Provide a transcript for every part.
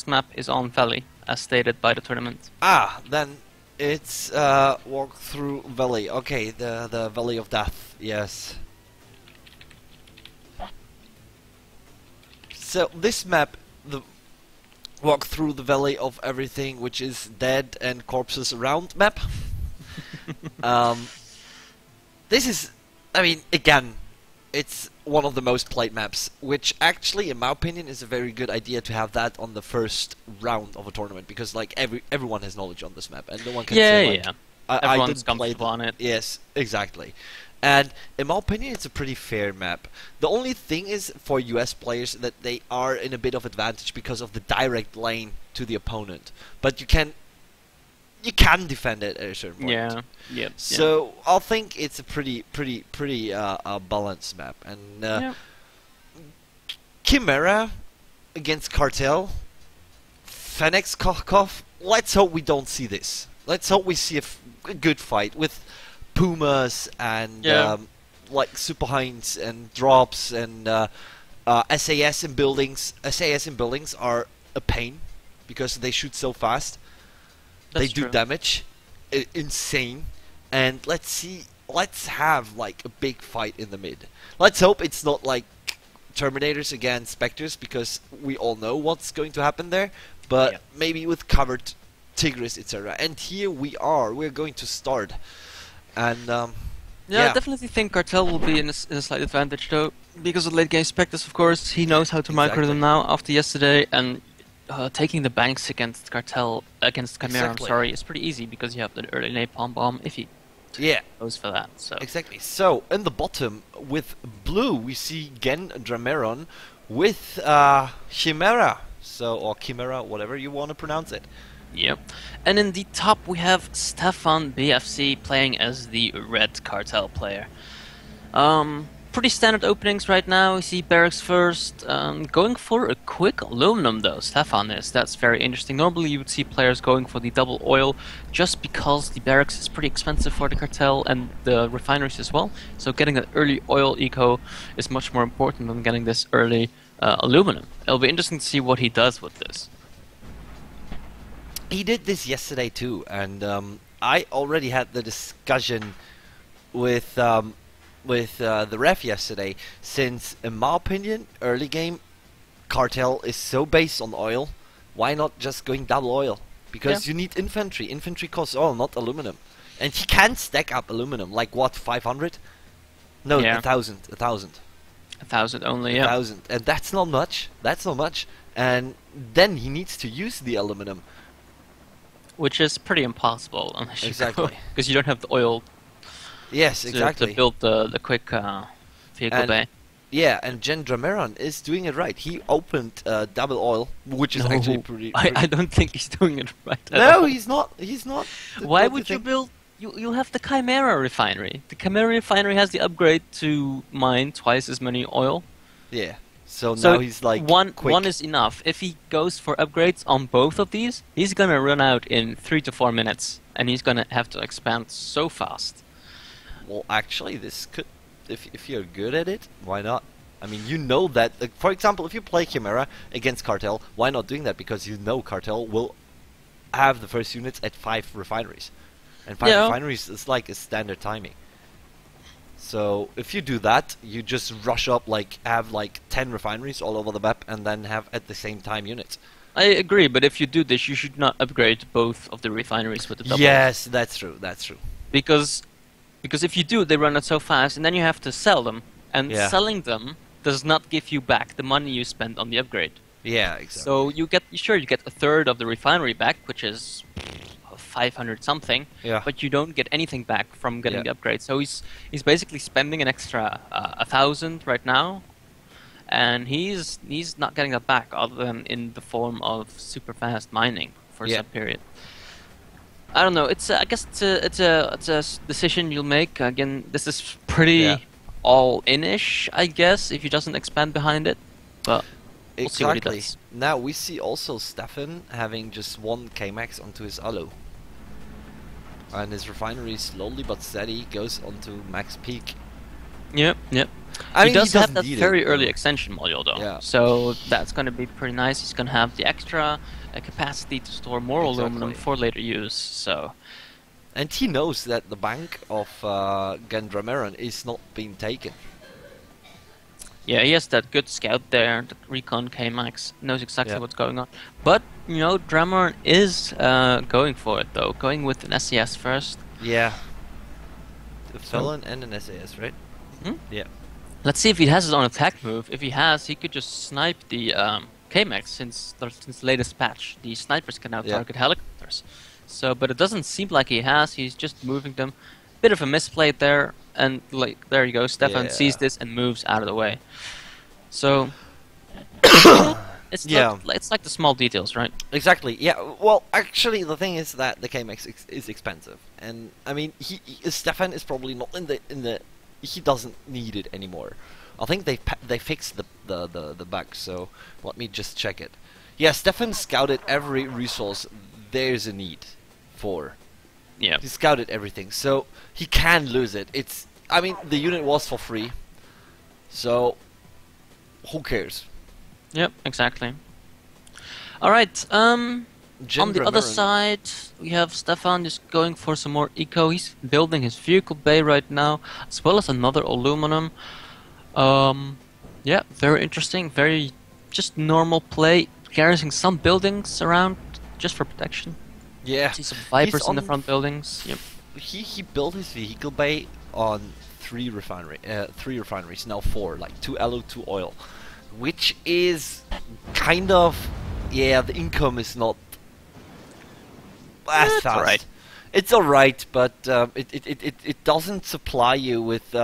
next map is on Valley, as stated by the tournament. Ah, then it's walk through Valley. Okay, the Valley of Death. Yes. So this map, the walk through the Valley of everything which is dead and corpses around map. This is, I mean, again, it's one of the most played maps, which actually, in my opinion, is a very good idea to have that on the first round of a tournament, because like everyone has knowledge on this map, and no one can say like, I didn't play on it. Yes, exactly. And in my opinion, it's a pretty fair map. The only thing is for US players that they are in a bit of advantage because of the direct lane to the opponent, but you can defend it at a certain point. Yeah. Yep. So I think it's a pretty balanced map. And Chimera against Cartel, Fenix Kokov. Let's hope we don't see this. Let's hope we see a good fight with Pumas and like Super Hinds and drops and SAS in buildings. SAS in buildings are a pain because they shoot so fast. They do damage, insane, and let's have like a big fight in the mid. Let's hope it's not like Terminators against Spectres, because we all know what's going to happen there, but maybe with covered Tigris, etc. And here we're going to start, and I definitely think Cartel will be in a slight advantage though, because of late game Spectres, of course. He knows how to micro them now after yesterday, and taking the banks against Cartel, against Chimera, I'm sorry, is pretty easy because you have the early napalm bomb if he goes for that. So exactly. So in the bottom with blue, we see GenDrameron with Chimera. So or Chimera, whatever you want to pronounce it. Yep. And in the top, we have SteffanBFC playing as the red Cartel player. Pretty standard openings right now. We see barracks first, going for a quick aluminum though, Stefan is. That's very interesting. Normally you would see players going for the double oil just because the barracks is pretty expensive for the Cartel and the refineries as well. So getting that early oil eco is much more important than getting this early aluminum. It'll be interesting to see what he does with this. He did this yesterday too, and I already had the discussion with the ref yesterday, since in my opinion early game Cartel is so based on oil, why not just going double oil? Because you need infantry. Infantry costs oil, not aluminum, and he can stack up aluminum like what, 500? No, 1,000. 1,000 only, 1,000, and that's not much. And then he needs to use the aluminum, which is pretty impossible unless you because you don't have the oil. Yes, exactly. To build the quick vehicle bay. Yeah, and GenDrameron is doing it right. He opened double oil, which is actually pretty... I don't think he's doing it right at all. No, he's not. He's not. Why would you build... You have the Chimera refinery. The Chimera refinery has the upgrade to mine twice as many oil. Yeah. So now he's like one is enough. If he goes for upgrades on both of these, he's gonna run out in 3 to 4 minutes, and he's gonna have to expand so fast. Well, actually, this could, if you're good at it, why not? I mean, you know that, for example, if you play Chimera against Cartel, why not doing that? Because you know Cartel will have the first units at 5 refineries. And 5 refineries is like a standard timing. So, if you do that, you just rush up, like, have like 10 refineries all over the map, and then have at the same time units. I agree, but if you do this, you should not upgrade both of the refineries with the double. Yes, that's true, Because if you do, they run out so fast, and then you have to sell them. And selling them does not give you back the money you spent on the upgrade. Yeah, exactly. So you get a third of the refinery back, which is 500 something. Yeah. But you don't get anything back from getting the upgrade. So he's basically spending an extra 1,000 right now, and he's not getting that back other than in the form of super fast mining for some period. I don't know. I guess it's a decision you'll make. Again, this is pretty all-in-ish, I guess, if he doesn't expand behind it. But we'll see what he does. Now we see also Stefan having just 1 K-Max onto his Alu, and his refinery slowly but steady goes onto max peak. Yep, yep. I He mean, he does have doesn't that need very it, early though. extension module though, Yeah, so that's going to be pretty nice. He's going to have the extra capacity to store more aluminum exactly. for later use. So And he knows that the bank of GenDrameron is not being taken. yeah, he has that good scout there. That Recon K-Max knows exactly Yeah. what's going on. But you know, Drammar is going for it though, going with an SES first. Yeah. A So felon and an SAS, right? mhm. Yeah. Let's see if he has his own attack move. If he has, he could just snipe the K-Max since the latest patch. The snipers can now Yeah. target helicopters. So, but it doesn't seem like he has. He's just moving them. Bit of a misplay there, and like there you go. Stefan sees Yeah. this and moves out of the way. So it's Yeah. it's like the small details, right? Exactly. Yeah. Well, actually, the thing is that the KMX is expensive, and I mean, Stefan is probably not in the. He doesn't need it anymore. I think they fixed the bug. So let me just check it. Yeah, Stefan scouted every resource there's a need for. Yeah. He scouted everything, so he can lose it. I mean, the unit was for free, so who cares? Yep. Exactly. All right. On the other side, we have Stefan just going for some more eco. He's building his vehicle bay right now, as well as another aluminum. Yeah, very interesting. Very just normal play, garrisoning some buildings around just for protection. Yeah, See some Vipers in the front buildings. Yep. He built his vehicle bay on three refineries, now four, like 2 alu, 2 oil, which is kind of, yeah, the income is not as fast. Alright. It's alright, but it doesn't supply you with,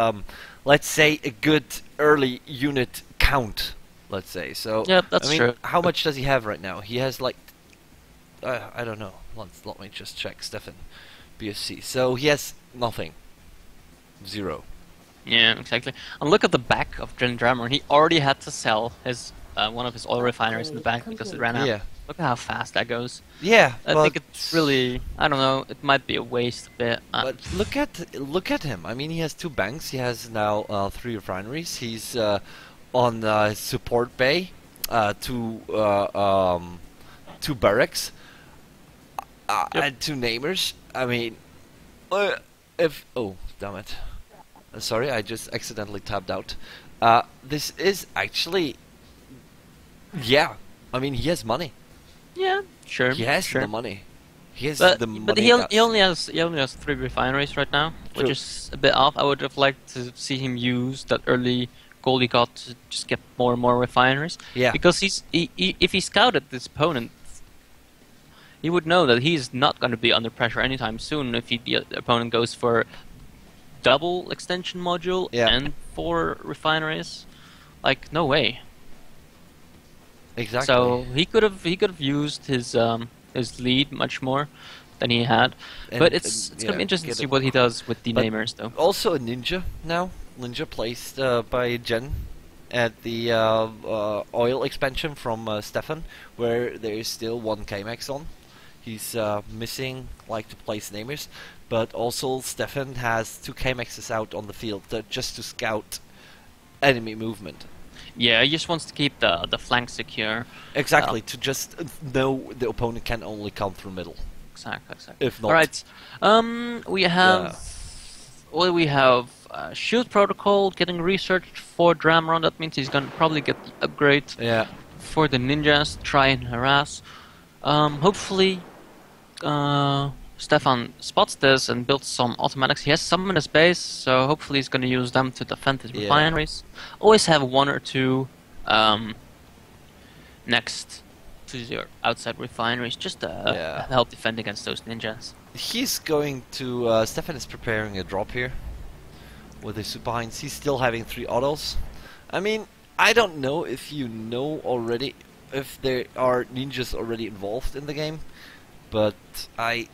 let's say, a good early unit count, let's say. So, Yep, that's I mean, true. how much does he have right now? He has like, I don't know. Let me just check, SteffanBFC. So he has nothing. 0. Yeah, exactly. And look at the back of GenDrameron. He already had to sell his one of his oil refineries in the back because it ran out. Yeah. Look at how fast that goes. Yeah, I think it's really, I don't know, it might be a waste a bit. But look at him. I mean, he has 2 banks. He has now 3 refineries. He's on his support bay, 2 barracks, and 2 namers. I mean, oh damn it, sorry, I just accidentally tabbed out. This is actually, yeah. I mean, he has money. Yeah, sure. He has sure. the money. He has But the money. but he only has 3 refineries right now, which True. is a bit off. I would have liked to see him use that early gold he got to just get more and more refineries. Yeah. Because if he scouted this opponent, he would know that he's not going to be under pressure anytime soon if the opponent goes for double extension module Yeah. and 4 refineries. Like, no way. Exactly. So he could have used his lead much more than he had. And- But it's and, gonna yeah, be interesting to get see it. what he does with the But namers though. Also a ninja now. Ninja placed by Gen at the oil expansion from Stefan, where there is still 1 KMax on. He's missing like to place namers, but also Stefan has 2 KMaxes out on the field just to scout enemy movement. Yeah, he just wants to keep the flank secure. Exactly, to just know the opponent can only come through middle. Exactly. If not, All right. We have shield protocol getting researched for Drammron. That means he's gonna probably get the upgrade yeah. for the ninjas. Try and harass. Hopefully, Stefan spots this and builds some automatics. He has some in his base, so hopefully he's going to use them to defend his refineries. Always have 1 or 2 next to your outside refineries, just to help defend against those ninjas. He's going to... Stefan is preparing a drop here with his Superheinz. He's still having 3 autos. I mean, I don't know if you know already if there are ninjas already involved in the game, but I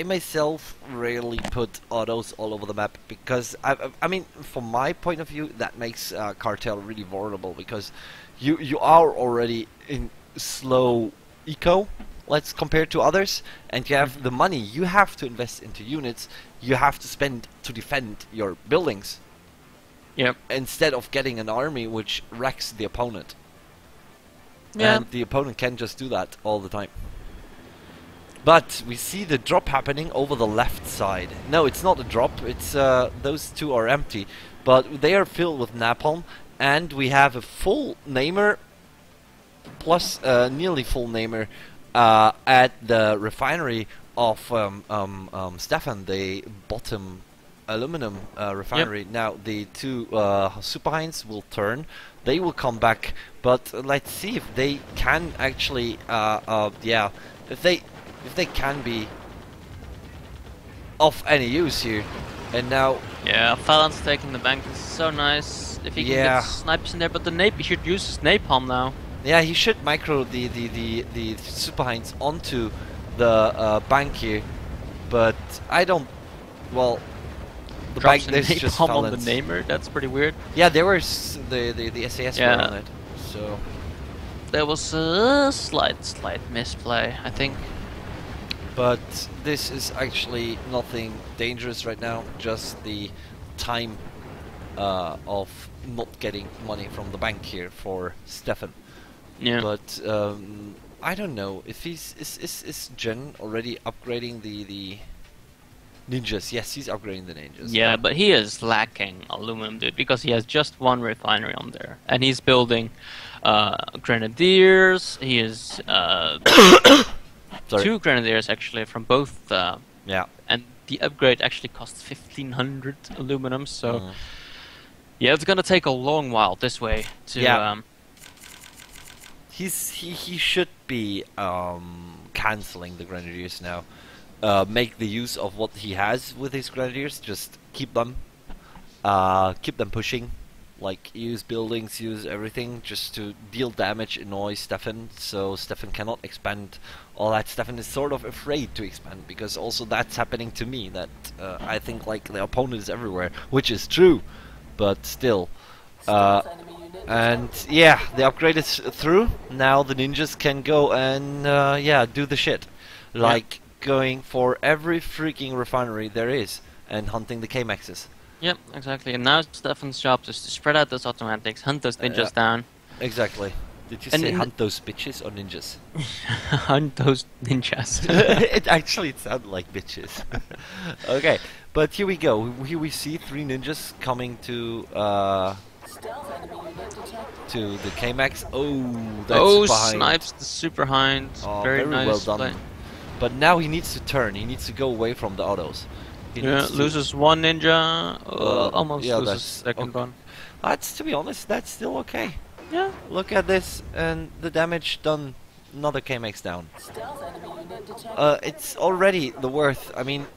myself rarely put autos all over the map because I mean, from my point of view, that makes Cartel really vulnerable because you are already in slow eco, let's compare to others, and you have the money you have to invest into units, you have to spend to defend your buildings. Yep. instead of getting an army which wrecks the opponent. Yeah. And the opponent can just do that all the time. But we see the drop happening over the left side. No, it's not a drop. It's those two are empty, but they are filled with napalm, and we have a full namer plus nearly full namer at the refinery of Stefan, the bottom aluminum refinery. Yep. Now the two Super Heinz will turn. They will come back, but let's see if they can actually, yeah, if they can be of any use here. And now, Yeah, Fallon's taking the bank. This is so nice. If he can get snipers in there, but he should use his napalm now. yeah, he should micro the Super Heinz onto the bank here, but I don't. Well, the Drops bank there's just napalm on Fallon's. the namer. That's pretty weird. Yeah, there was the SAS were Yeah. on it, so. There was a slight misplay, I think. But this is actually nothing dangerous right now, just the time of not getting money from the bank here for Stefan. Yeah. But I don't know if is Gen already upgrading the ninjas. Yes, he's upgrading the ninjas. Yeah, but he is lacking aluminum, dude, because he has just one refinery on there, and he's building grenadiers. He is Sorry. 2 grenadiers actually from both. Yeah. And the upgrade actually costs 1,500 aluminum, so Mm. yeah, it's gonna take a long while this way to. Yeah. He should be canceling the grenadiers now. Make the use of what he has with his grenadiers. Just keep them pushing. Like use buildings, use everything, just to deal damage, annoy Stefan, so Stefan cannot expand all that. Stefan is sort of afraid to expand, because also that's happening to me, that I think like the opponent is everywhere, which is true, but still. And yeah, the upgrade is through. Now the ninjas can go and yeah, do the shit. Like going for every freaking refinery there is and hunting the K-Maxes. Yep, exactly. And now Stefan's job is to spread out those automatics, hunt those ninjas down. Exactly. Did you And say hunt those bitches or ninjas? Hunt those ninjas. It sounded like bitches. Okay, but here we go. Here we see 3 ninjas coming to the K-Max. Oh, that's behind. Snipes the Super Hind. Oh, very nice well done. play. But now he needs to turn. He needs to go away from the autos. He Yeah, needs to- loses 1 ninja. Almost yeah, loses that's second okay. one. That's, to be honest, that's still okay. Yeah. Look at this, and the damage done. Another K-Max down. It's already the worth. I mean,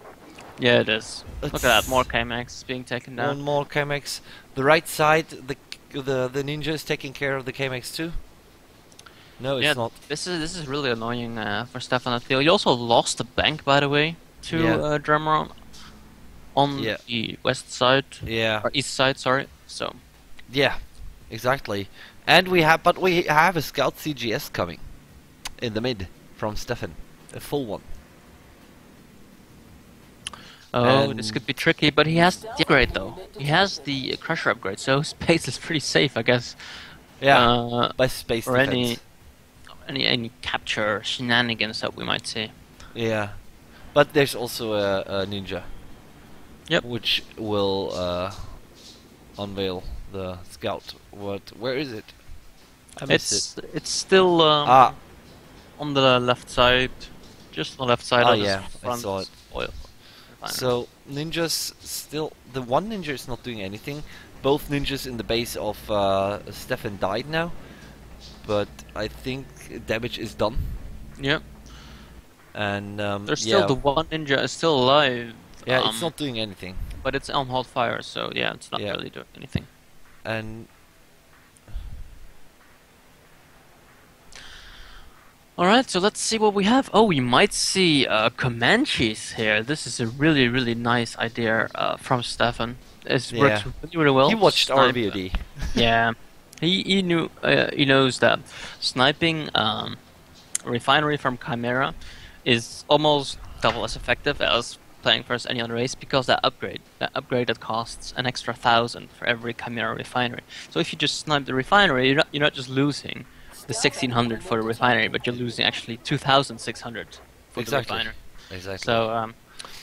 Yeah, it is. Look at that, It's- more K-Max being taken down. one more K-Max. The right side, the ninja is taking care of the K-Max too. No, it's Yeah, not. this is really annoying for Stefan, I feel. He also lost the bank, by the way, to Yeah. GenDrameron on Yeah. the west side, Yeah, or east side, sorry. So yeah, exactly. And we have a scout CGS coming in the mid from Stefan, a full one. oh, this could be tricky, but he has the upgrade though. He has the crusher upgrade, so space is pretty safe, I guess. Yeah, by space or defense. any capture shenanigans that we might see. Yeah, but there's also a ninja. Yep. Which will unveil the scout. Where is it? I missed it. It's still on the left side, just on the left side Ah, of the yeah, I front saw it. oil refinery. So ninjas still. The one ninja is not doing anything. Both ninjas in the base of Stefan died now, but I think damage is done. Yep. And There's still the one ninja is still alive. yeah, it's not doing anything. But it's on hold fire, so yeah, it's not Yeah. really doing anything. And Alright, so let's see what we have. Oh, we might see Comanches here. This is a really, really nice idea from Stefan. It works really, really well. he watched our Snipe- VOD. Yeah, he knows that sniping refinery from Chimera is almost double as effective as playing versus any other race because that upgrade that costs an extra 1,000 for every Chimera refinery. So if you just snipe the refinery, you're not just losing the 1,600 for the refinery, but you're losing actually 2,600 for the refinery. Exactly. So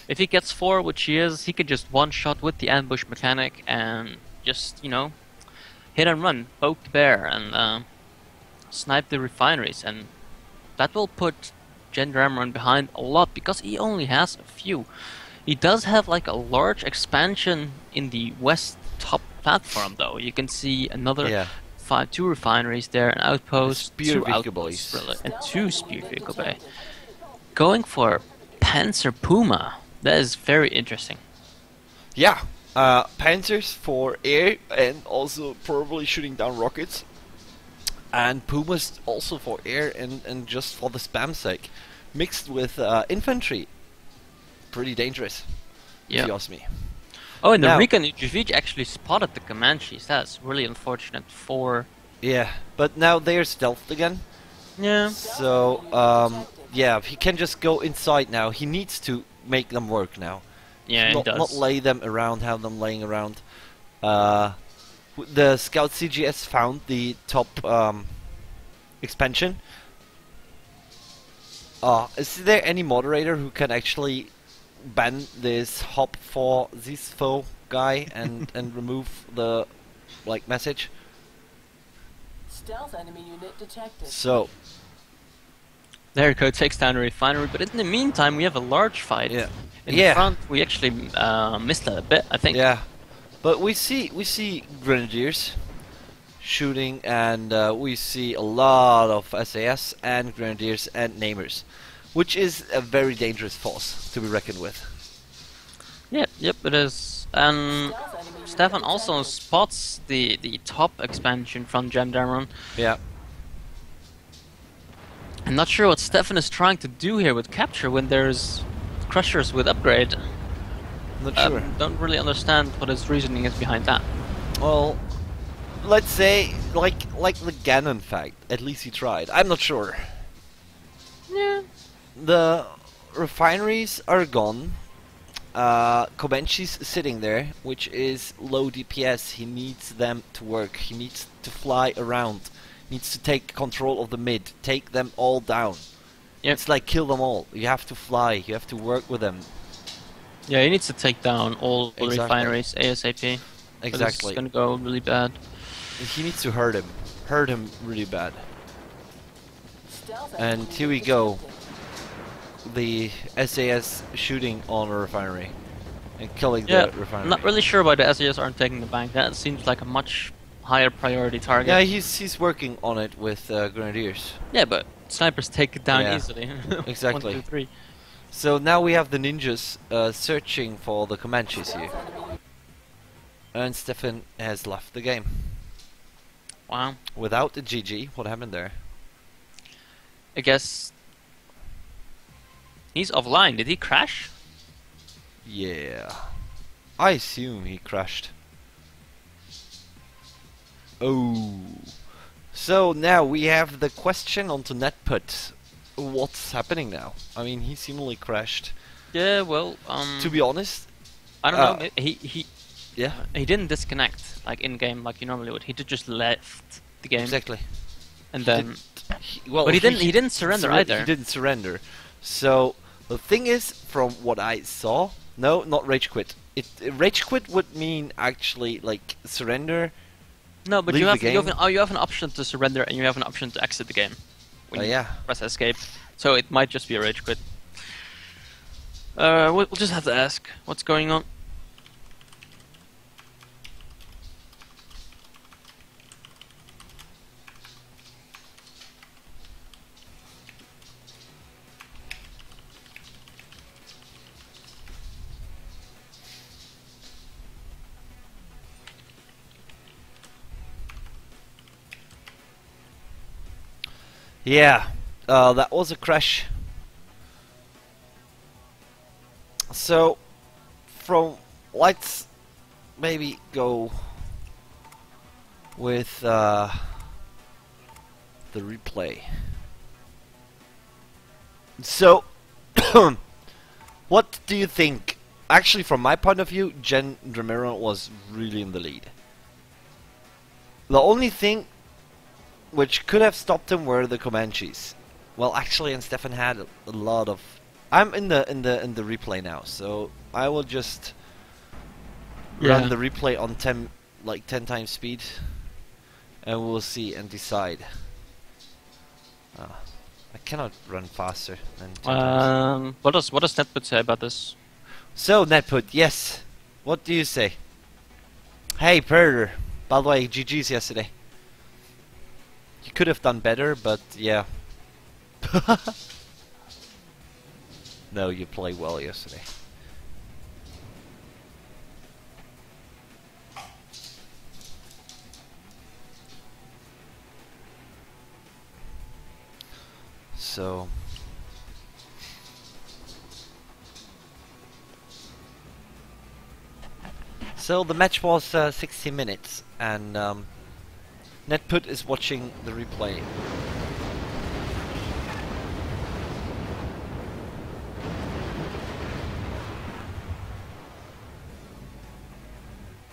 if he gets 4, which he is, he could just one-shot with the ambush mechanic and just, you know, hit and run, poke the bear, and snipe the refineries, and that will put GenDrameron behind a lot because he only has a few. He does have like a large expansion in the west top platform, though. You can see another 2 refineries there, an outpost, 2 outposts, and 2 spear vehicle bay. Going for Panzer Puma, that is very interesting. Yeah, Panzers for air and also probably shooting down rockets. And Pumas also for air and just for the spam sake. Mixed with infantry. Pretty dangerous, if you ask me. Oh, and the Recon UGV actually spotted the Comanches. That's really unfortunate for... Yeah, but now they're stealthed again. Yeah. So, yeah, he can just go inside now. He needs to make them work now. Yeah, he does. Not lay them around, have them laying around. The Scout CGS found the top expansion. Is there any moderator who can actually ban this hop for this foe guy and remove the message? Stealth enemy unit detected. So there you go, takes down a refinery, but in the meantime we have a large fight. Yeah. In the front we actually missed that a bit, I think. Yeah. But we see grenadiers shooting, and we see a lot of SAS and grenadiers and namers, which is a very dangerous force to be reckoned with. Yep, it is. And Stefan also spots the top expansion from GenDrameron. Yeah. I'm not sure what Stefan is trying to do here with capture when there's crushers with upgrade. Not sure. Don't really understand what his reasoning is behind that. Well, let's say like the Ganon fact. At least he tried. I'm not sure. Yeah. The refineries are gone. Comanche's sitting there, which is low DPS. He needs them to work. He needs to fly around. Needs to take control of the mid. Take them all down. Yep. It's like kill them all. You have to fly. You have to work with them. Yeah, he needs to take down all the refineries ASAP. Exactly. It's gonna go really bad. He needs to hurt him. Hurt him really bad. And here we go. The SAS shooting on a refinery and killing the refinery. I'm not really sure why the SAS aren't taking the bank. That seems like a much higher priority target. Yeah, he's working on it with grenadiers. Yeah, but snipers take it down easily. Exactly. 1, 2, 3. So now we have the ninjas searching for the Comanches here. And Stefan has left the game. Wow. Without the GG, what happened there? I guess he's offline. Did he crash? Yeah. I assume he crashed. Oh. So now we have the question onto NetPut. What's happening now? I mean, he seemingly crashed. Yeah, well, to be honest, I don't know. He didn't disconnect like in game like you normally would. He just left the game. Exactly. And then, but he didn't surrender either. He didn't surrender. So the thing is, from what I saw, no, not rage quit. Rage quit would mean actually like surrender. No, but you have an option to surrender and you have an option to exit the game. When you press escape. So it might just be a rage quit. We'll just have to ask what's going on. Yeah, that was a crash. So, let's maybe go with the replay. So, what do you think actually, from my point of view, GenDrameron was really in the lead. The only thing which could have stopped him were the Comanches. Well, actually, and Stefan had a lot of. I'm in the replay now, so I will just run the replay on 10 times speed, and we'll see and decide. I cannot run faster than 10 times. What does Netbot say about this? So Netput, yes. What do you say? Hey Predator. By the way, GG's yesterday. You could have done better, but yeah. No, you played well yesterday. So the match was 60 minutes, and Netput is watching the replay.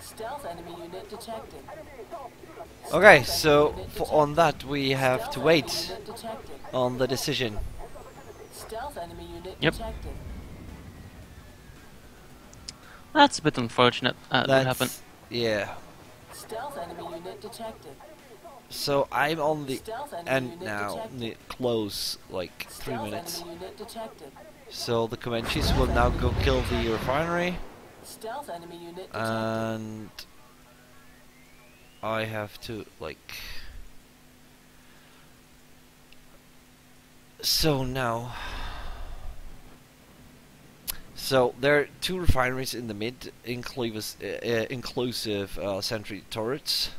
Stealth enemy unit detected. Okay, so on that we have to wait Unit detected. on the decision. Stealth enemy unit Yep. detected. That's a bit unfortunate. That happened. Yeah. Stealth enemy unit detected. So I'm on the Stealth enemy end unit now, detected. close like 3 Stealth minutes. enemy unit detected. So the Comanches will now go kill the refinery, Stealth enemy unit detected. and I have to like. So now. So there are 2 refineries in the mid, inclusive sentry turrets,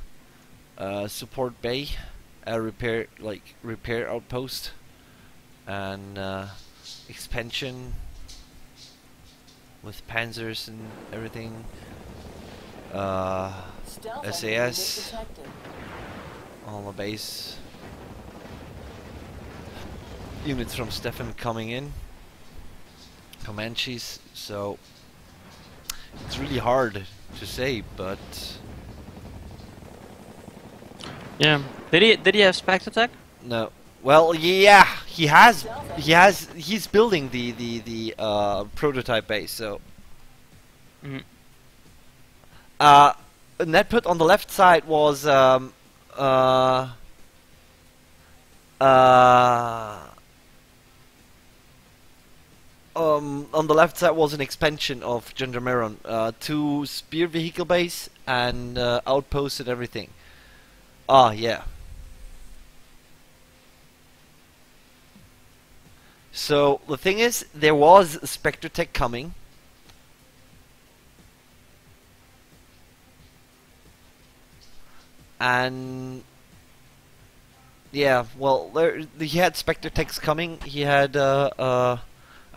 support bay, repair outpost, and expansion with panzers and everything. Stealth enemy SAS unit detected. on the base. Units from Stefan coming in. Comanches, so it's really hard to say, but Yeah. Did he have Spectre Tech? no. Well, yeah, he's building the prototype base. So, Mhm. Netput on the left side was on the left side was an expansion of GenDrameron, 2 spear vehicle base and outposts and everything. Ah, yeah. So the thing is, there was Spectre Tech coming. And yeah, well, he had Spectre Techs coming. He had I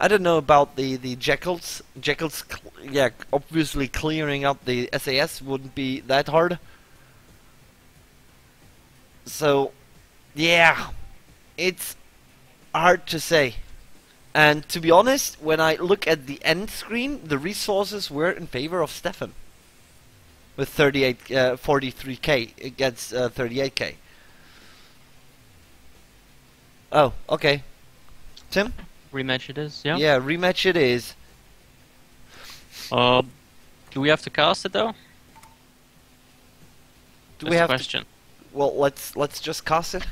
don't know about the Jackals. Jackals, yeah, obviously clearing up the SAS wouldn't be that hard. So, yeah, it's hard to say. And to be honest, when I look at the end screen, the resources were in favor of Stefan. With 43k against 38k. Oh, okay. Tim? Rematch it is. Yeah. Yeah, rematch it is. Do we have to cast it though? Do That's we the have question. well, let's just cast it.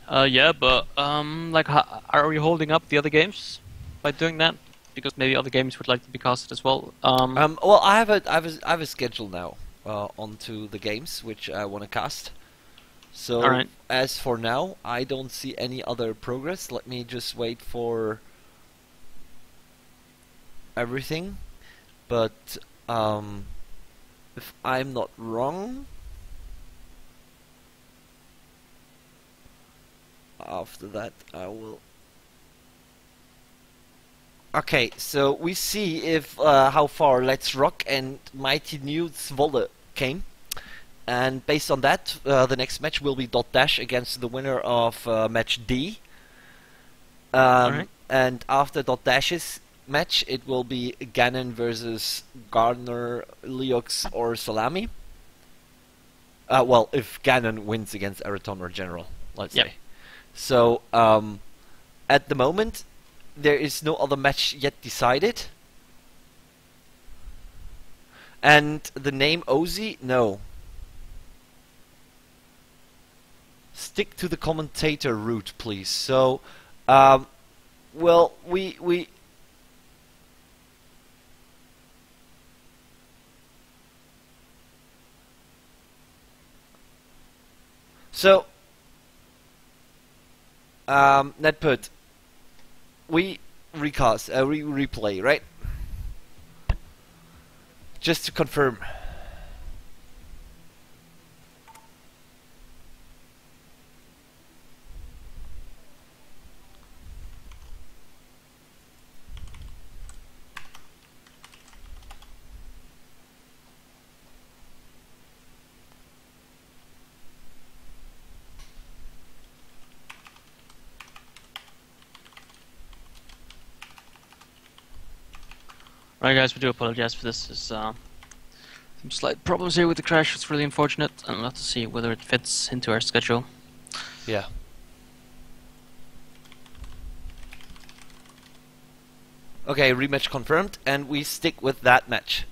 Yeah, but like, are we holding up the other games by doing that? Because maybe other games would like to be casted as well. Well, I have a schedule now onto the games which I want to cast. So Alright. as for now, I don't see any other progress. Let me just wait for everything. But if I'm not wrong, after that I will. Okay, so we see if how far Let's Rock and Mighty New Zwolle came. And based on that, the next match will be Dot Dash against the winner of match D. Alright. And after Dot Dash's match, it will be Ganon versus Gardner, Leox, or Salami. Well, if Ganon wins against Eraton or General, let's say. So, at the moment, there is no other match yet decided. And the name Ozzy? No. Stick to the commentator route, please. So, well, we so, Netput, we recast, replay, right? Just to confirm. Right, guys, we do apologize for this. There's some slight problems here with the crash. It's really unfortunate, and we'll have to see whether it fits into our schedule. Yeah. Okay, rematch confirmed, and we stick with that match.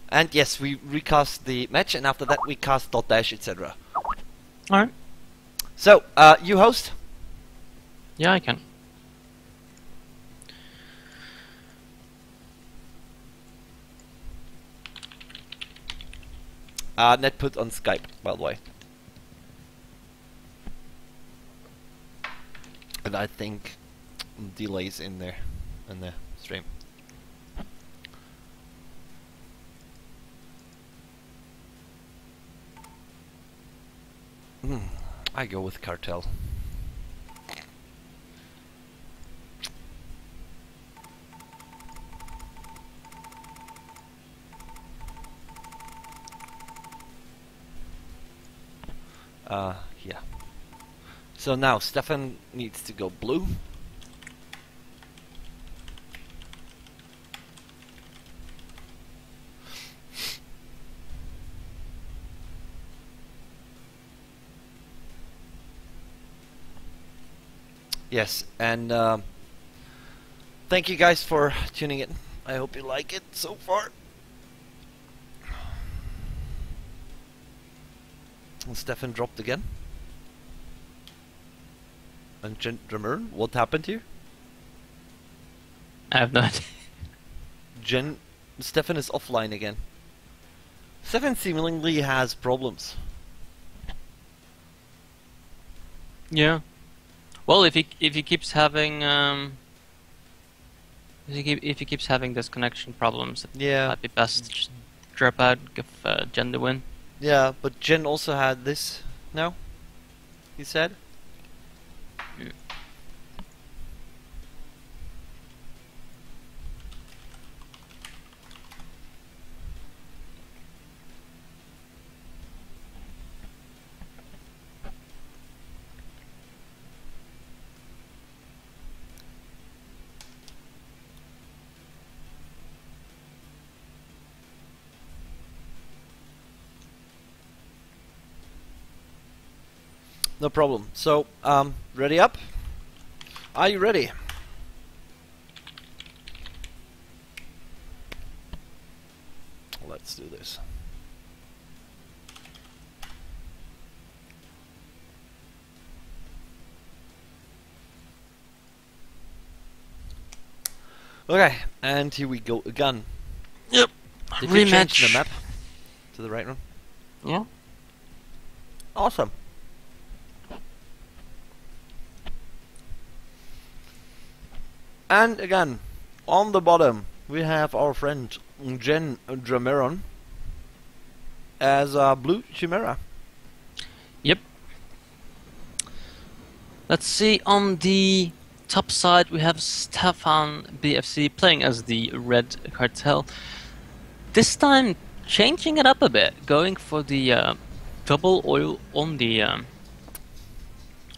And yes, we recast the match, and after that we cast dot dash, etc. Alright. So, you host? Yeah, I can. Netput on Skype, by the way. And I think delays in there, in the stream. I go with Cartel. Yeah. So now Stefan needs to go blue. Yes, and thank you guys for tuning in. I hope you like it so far. And Stefan dropped again. And GenDrameron, what happened here? I have no idea. Stefan is offline again. Stefan seemingly has problems. Yeah. Well, if he keeps having if he keeps having this connection problems, it might be best to just drop out, give Gen the win. Yeah, but Gen also had this now, he said. Yeah. No problem. So, ready up? Are you ready? Let's do this. Okay, and here we go again. Yep. Did Rematch. you change the map to the right one? Yeah. Awesome. And again, on the bottom, we have our friend GenDrameron as a blue Chimera. Yep. Let's see, on the top side we have SteffanBFC playing as the red cartel. This time changing it up a bit, going for the double oil on the on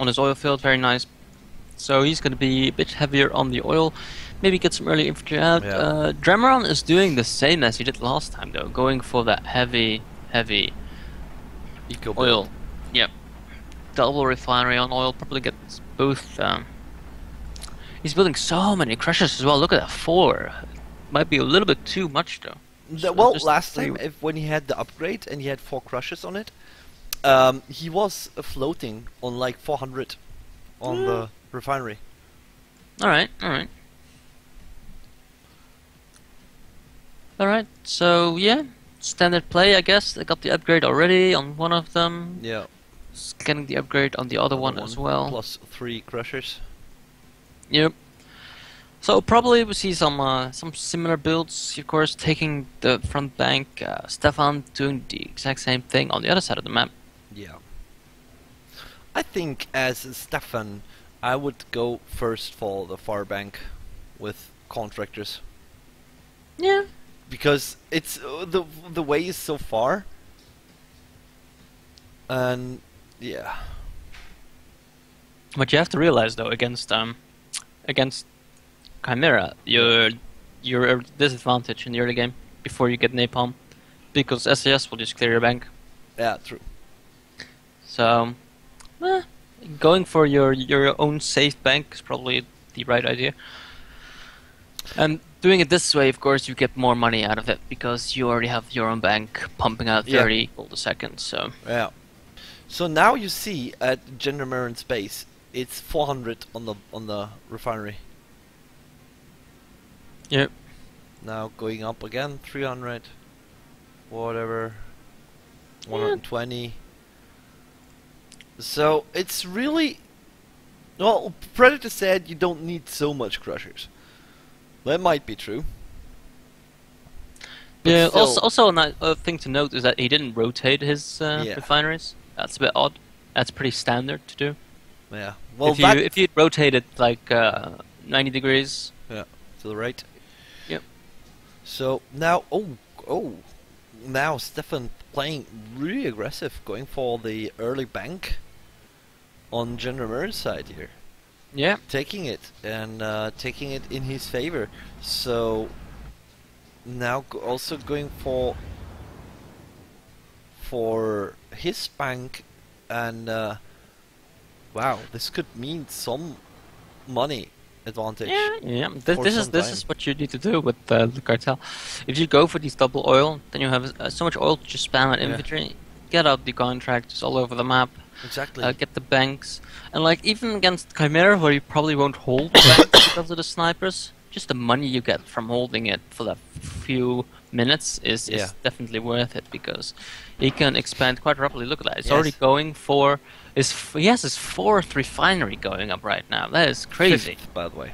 his oil field, very nice. So he's going to be a bit heavier on the oil, maybe get some early infantry out. Yeah. Drameron is doing the same as he did last time, though, going for that heavy Eco oil. build. Yep. Double refinery on oil, probably gets both. He's building so many crushers as well. Look at that, 4. Might be a little bit too much, though. So Well, just last 3. time, when he had the upgrade and he had 4 crushers on it, he was floating on like 400 on the refinery. Alright. Alright, so yeah, standard play, I guess. I got the upgrade already on one of them. Yeah. Getting the upgrade on the other one as well. Plus 3 crushers. Yep. So probably we see some similar builds. Of course, taking the front bank. Stefan doing the exact same thing on the other side of the map. Yeah. I think as Stefan, I would go first for the far bank with contractors. Yeah. Because it's the way is so far. And yeah. But you have to realize though, against Chimera, you're at a disadvantage in the early game before you get napalm, because SAS will just clear your bank. Yeah, true. So, going for your own safe bank is probably the right idea. And doing it this way, of course, you get more money out of it because you already have your own bank pumping out 30 gold a second. So yeah. So now you see at GenDrameron space, it's 400 on the refinery. yep. Now going up again, 300, whatever, 120. So it's really, well, Predator said you don't need so much crushers. That might be true. But Yeah. still- Also, another thing to note is that he didn't rotate his refineries. That's a bit odd. That's pretty standard to do. Yeah. Well, If you rotated like 90 degrees. to the right. Yep. So now, now Stefan playing really aggressive, going for the early bank on GenDrameron's side here, Yeah. taking it and taking it in his favor. So now also going for his bank, and wow, this could mean some money advantage. Yeah. For This some is time. what you need to do with the cartel. If you go for these double oil, then you have so much oil to just spam at Yeah. infantry. Get out the contracts all over the map. Exactly. Get the banks, and like even against Chimera, where you probably won't hold the banks because of the snipers, just the money you get from holding it for that few minutes is definitely worth it, because he can expand quite rapidly. Look at that; it's already Yes. going for he has his 4th refinery going up right now. That is crazy. 5th, by the way.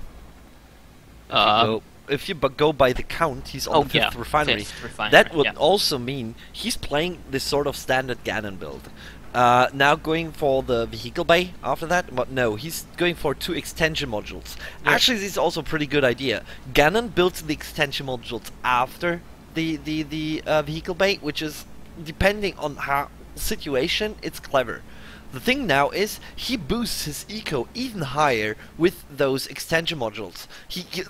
If you go by the count, he's on the 5th refinery. 5th refinery. That would yeah. also mean he's playing this sort of standard Ganon build. Now going for the vehicle bay after that, but no, he's going for 2 extension modules. Yeah. Actually, this is also a pretty good idea. Ganon builds the extension modules after the vehicle bay, which is, depending on how situation, it's clever. The thing now is he boosts his eco even higher with those extension modules.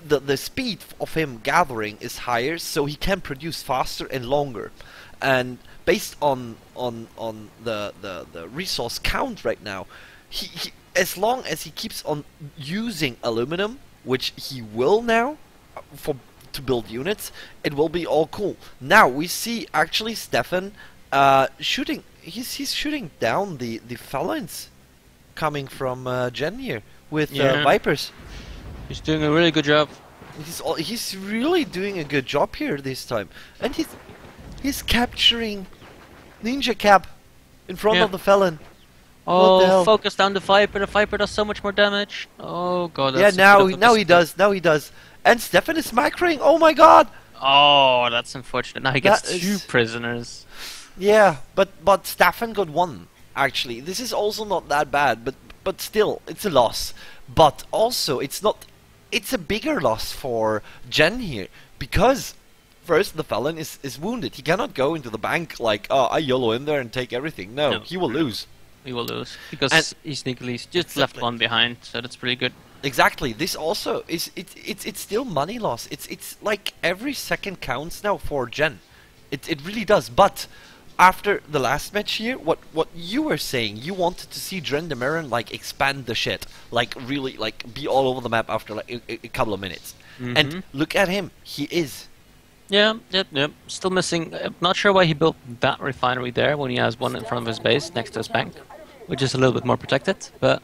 The speed of him gathering is higher, so he can produce faster and longer. And based on the resource count right now, he as long as he keeps on using aluminum, which he will now to build units, it will be all cool. Now we see actually Stefan shooting. He's shooting down the felons coming from Gen here with Vipers. He's doing a really good job. He's really doing a good job here this time, and he's capturing Ninja Cap in front of the felon. What the hell? Focus down the Viper. The Viper does so much more damage. Oh god. Yeah, That's a bit of now a he does. Now he does. And Stefan is macroing. Oh my god. Oh, that's unfortunate. Now he gets That 2 is- prisoners. Yeah, but Stefan got 1. Actually, this is also not that bad. But still, it's a loss. But also, it's not. It's a bigger loss for Gen here, because first the felon is wounded. He cannot go into the bank like, oh, I YOLO in there and take everything. No, No. he will lose. we will lose because And- he sneakily just left Exactly. one behind, so that's pretty good. Exactly. This also is it's still money loss. It's like every second counts now for Gen. It really does. But after the last match here, what you were saying, you wanted to see GenDrameron like expand the shit, like really like be all over the map after like a couple of minutes. And look at him. He is. Yeah, yep. Still missing. Not sure why he built that refinery there when he has one in front of his base next to his bank, which is a little bit more protected. But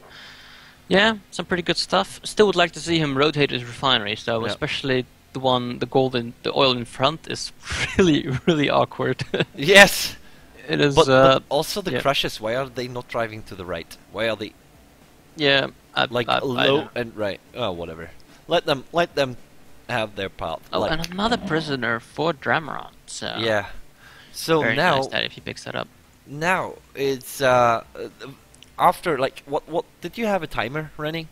yeah, some pretty good stuff. Still would like to see him rotate his refineries though, Yeah. especially the one, the oil in front is really awkward. Yes. It is. But also the yeah. crushes. Why are they not driving to the right? Why are they Yeah, like I low know. and right? Oh, whatever. Let them have their path. Oh, like, and another prisoner for Drameron. So yeah. So very now nice that if he picks that up. now it's after like what did you have a timer running?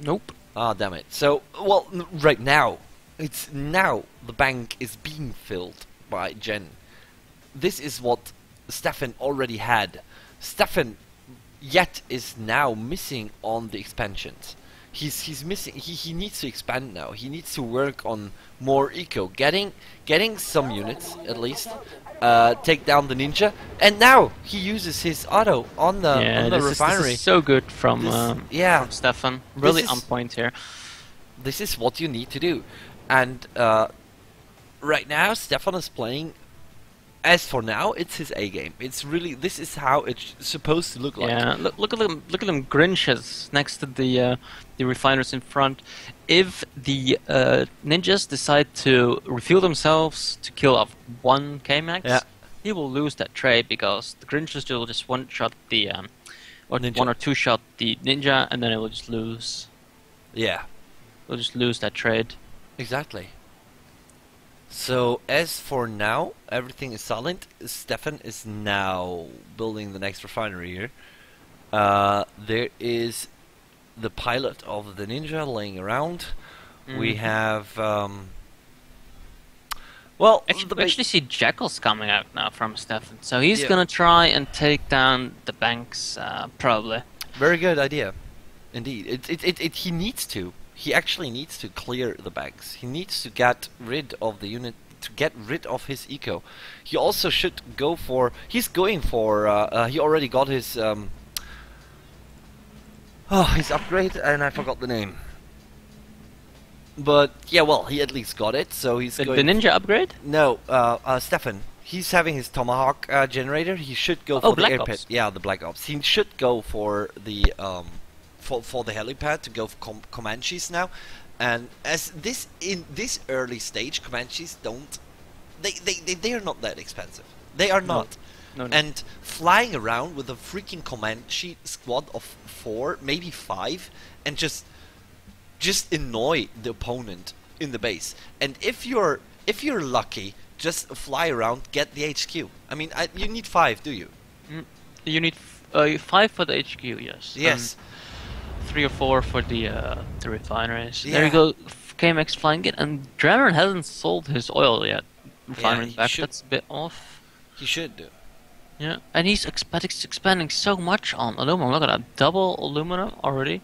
Nope. Ah, damn it. So well right now it's now the bank is being filled by Gen. This is what Stefan already had. Stefan yet is now missing on the expansions. He's missing. He needs to expand now. He needs to work on more eco, getting some units at least. Take down the ninja, and now he uses his auto on the This refinery. is so good from Yeah, from Stefan. Really is- on point here. this is what you need to do. And right now, Stefan is playing. As for now, it's his A game. It's really this is how it's supposed to look like. Yeah, look at them. Look at them Grinches next to the refiners in front. If the ninjas decide to refuel themselves to kill off one K-Max, Yeah. he will lose that trade because the Grinches will just one shot the or Ninja. one or two shot the ninja, and then it will just lose. Yeah, We'll just lose that trade. exactly. So as for now, everything is silent. Stefan is now building the next refinery here. There is the pilot of the ninja laying around. We Mhm. have well, Actually, the we actually see Jackals coming out now from Stefan, so he's Yeah. gonna try and take down the banks probably. very good idea, indeed. He needs to. He actually needs to clear the banks. He needs to get rid of the unit, to get rid of his eco. He also should go for. He's going for. He already got his. His upgrade, and I forgot the name. But yeah, well, he at least got it, so he's The going. ninja upgrade? No, Stefan. He's having his Tomahawk generator. He should go Oh, for the Black air Ops. pit. Yeah, the Black Ops. He should go for the for the helipad to go for Comanches now. And as this in this early stage, Comanches don't. They are not that expensive. They are not. No. And flying around with a freaking Comanche squad of 4, maybe 5, and just annoy the opponent in the base. And if you're lucky, just fly around, get the HQ. I mean, you need 5, do you? You need 5 for the HQ, yes. Yes. And 3 or 4 for the refineries. There Yeah. you go. KMX flying it, and Drameron hasn't sold his oil yet. Refinery he back. should. That's a bit off. He should do. Yeah, and he's expanding so much on aluminum. Look at that, double aluminum already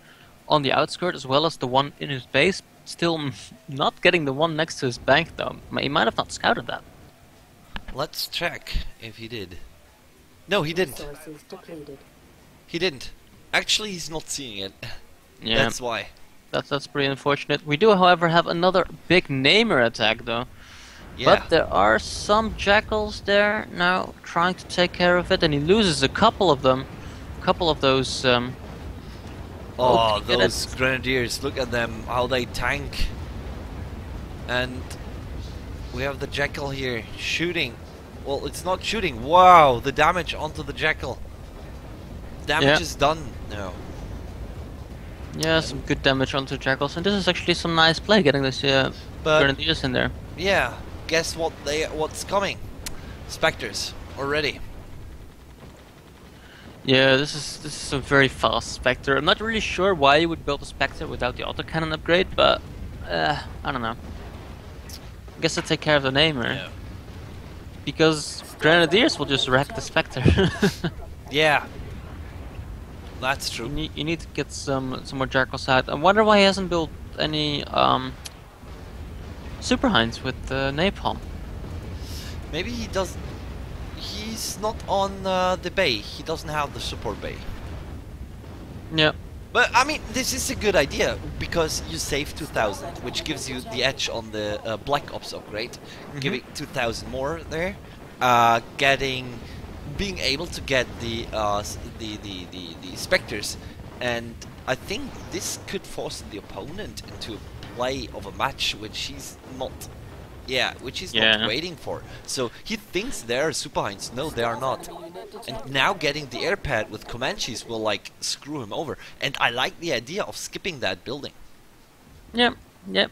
on the outskirt, as well as the one in his base. Still not getting the one next to his bank though. He might have not scouted that. Let's check if he did. No, he didn't. Resources depleted. He didn't. Actually, he's not seeing it. Yeah, That's why. that's pretty unfortunate. We do, however, have another big namer attack though. Yeah. But there are some jackals there now trying to take care of it, and he loses a couple of them. A couple of those. Oh, okay, those grenadiers! Look at them, how they tank. And we have the jackal here shooting. Well, it's not shooting. Wow, the damage onto the jackal. Damage Yeah. is done now. Yeah, some good damage onto jackals, and this is actually some nice play getting this But grenadiers in there. yeah, guess what? What's coming? Spectres already. Yeah, this is a very fast Spectre. I'm not really sure why you would build a Spectre without the autocannon upgrade, but I don't know. I guess I'll take care of the namer. Because Grenadiers will just wreck the Spectre. Yeah, That's true. You need to get some more Jackals out. I wonder why he hasn't built any Super Hinds with napalm. Maybe he does. He's not on the bay. He doesn't have the support bay. Yeah. But I mean, this is a good idea because you save 2,000, which gives you the edge on the Black Ops upgrade, giving 2,000 more there. Being able to get the Spectres, and I think this could force the opponent into a play of a match which he's not. Yeah, which he's not waiting for. So he thinks they're Super Hinds. No, they are not. And now getting the air pad with Comanches will like screw him over. And I like the idea of skipping that building. Yep,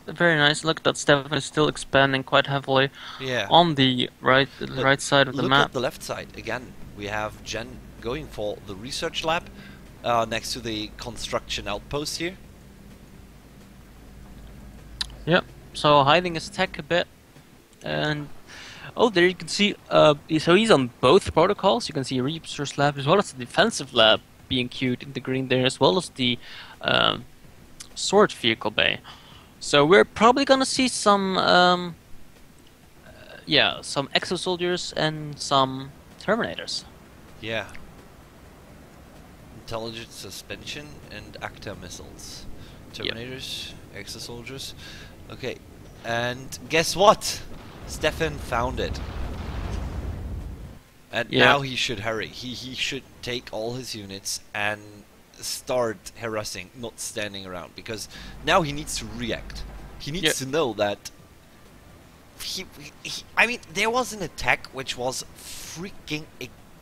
very nice. Look, that Stefan is still expanding quite heavily on the right side of the map. Look at the left side again. We have Gen going for the research lab next to the construction outpost here. Yep. So hiding his tech a bit. And there you can see, so he's on both protocols. You can see Research Lab as well as the Defensive Lab being queued in the green there, as well as the Sword Vehicle Bay. So we're probably gonna see some Exo Soldiers and some Terminators. Yeah. Intelligent Suspension and Acta Missiles. Terminators, Exo Soldiers. Okay. And guess what? Stefan found it. And now he should hurry. He should take all his units and start harassing, not standing around. Because now he needs to react. He needs to know that... I mean, there was an attack which was freaking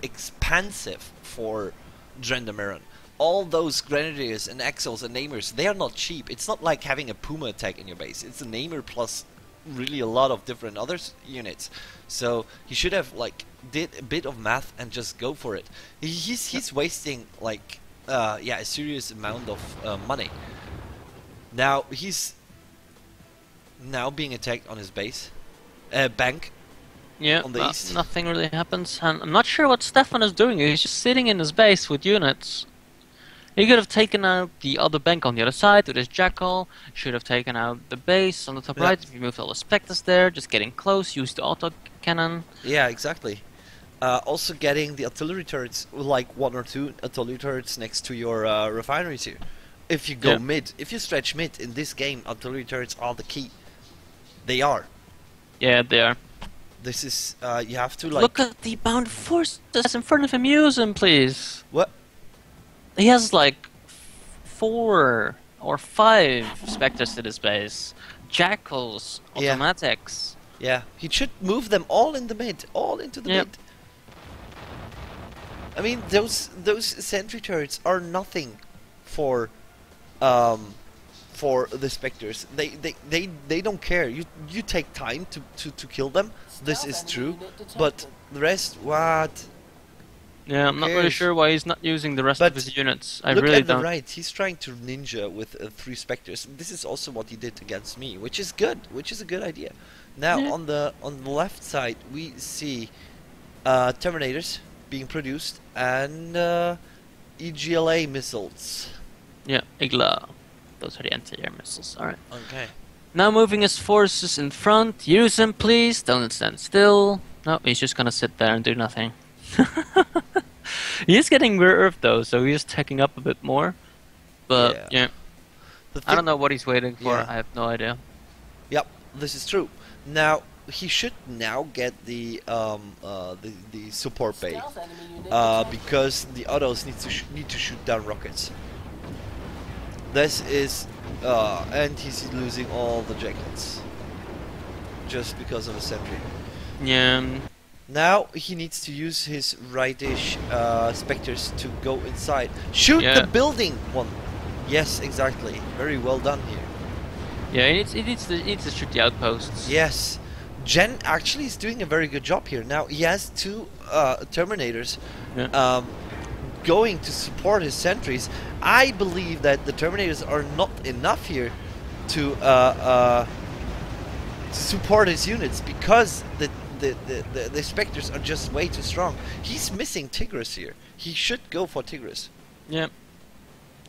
expansive for GenDrameron. All those Grenadiers and Exos and Namers, they are not cheap. It's not like having a Puma attack in your base. It's a Namer plus really a lot of different other units. So he should have like did a bit of math and just go for it. He's wasting like a serious amount of money. Now he's being attacked on his base bank. Yeah, on the east. Nothing really happens, and I'm not sure what Stefan is doing. He's just sitting in his base with units. He could have taken out the other bank on the other side with his Jackal. Should have taken out the base on the top right. If you moved all the Spectres there, just getting close, use the auto cannon. Yeah, exactly. Also getting the artillery turrets, like 1 or 2 artillery turrets next to your refineries here. If you go mid, if you stretch mid in this game, artillery turrets are the key. They are. Yeah, they are. This is, you have to like... Look at the bound forces in front of him, use him, please. What? He has like 4 or 5 Spectres in his base. Jackals, automatics. Yeah, he should move them all in the mid, all into the mid. I mean, those sentry turrets are nothing for the Spectres. They don't care. You take time to kill them. This is true, but the rest, what? Yeah, I'm not really sure why he's not using the rest of his units. I look really at don't. the right. He's trying to ninja with 3 Spectres. This is also what he did against me, which is good. Which is a good idea. Now on the left side we see Terminators being produced and EGLA missiles. Yeah, IGLA. Those are the anti-air missiles. All right. Okay. Now moving his forces in front. Use him, please. Don't stand still. No, he's just gonna sit there and do nothing. He is getting reserved though, so he's taking up a bit more. But yeah, I don't know what he's waiting for. I have no idea. Yep, this is true. Now he should now get the support bay because the autos need to shoot down rockets. This is and he's losing all the jackals just because of a sentry. Yeah. Now he needs to use his rightish Spectres to go inside. Shoot the building one. Yes, exactly. Very well done here. Yeah, he needs to shoot the outposts. Yes. Gen actually is doing a very good job here. Now he has 2 Terminators going to support his sentries. I believe that the Terminators are not enough here to support his units because the Spectres are just way too strong. He's missing Tigris here. He should go for Tigris. Yeah.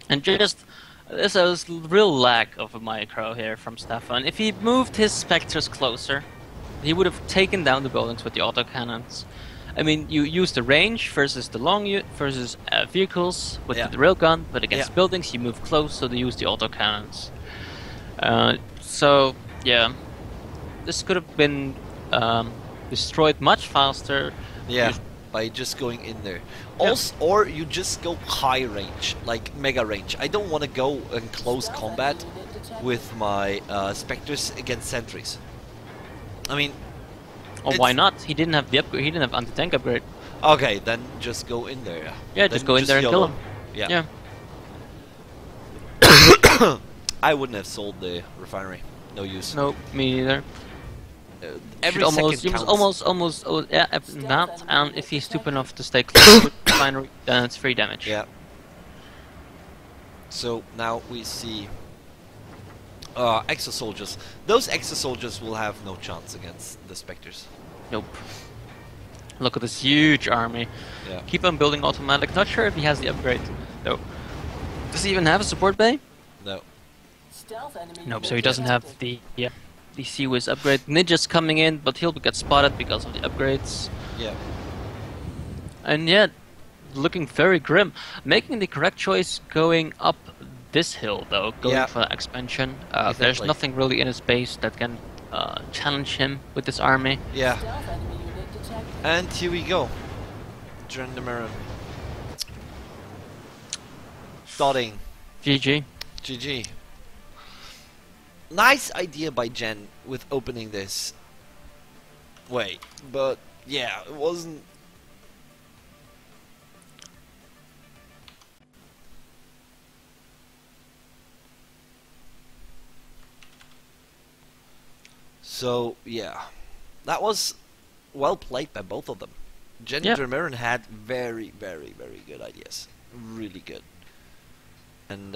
And just there's a real lack of a micro here from Stefan. If he moved his specters closer, he would have taken down the buildings with the autocannons. I mean, you use the range versus the versus vehicles with the railgun, but against buildings you move close, so they use the autocannons. So yeah, this could have been destroyed much faster. Yeah, by just going in there. Also, or you just go high range, like mega range. I don't want to go in close combat with my specters against sentries. I mean, oh, why not? He didn't have the upgrade. He didn't have anti-tank upgrade. Okay, then just go in there. Yeah, just go in there and kill him. Yeah. I wouldn't have sold the refinery. No use. No, me neither. Every almost, second you counts. almost, yeah, if not, and if he's stupid enough to stay close with the refinery, then it's free damage. Yeah. So now we see exo-soldiers. Those exo-soldiers will have no chance against the specters. Nope. Look at this huge army. Yeah. Keep on building automatic. Not sure if he has the upgrade, though. Does he even have a support bay? No. Nope. So he doesn't have the CWIS upgrade. Ninja's coming in, but he'll get spotted because of the upgrades. Yeah. And yeah, looking very grim. Making the correct choice going up this hill, though, going for expansion. There's nothing really in his base that can challenge him with this army. Yeah. And here we go. GenDrameron. Dotting. GG. GG. Nice idea by Gen with opening this way, but yeah, it wasn't. So yeah, that was well played by both of them. GenDrameron had very, very, very good ideas, really good, and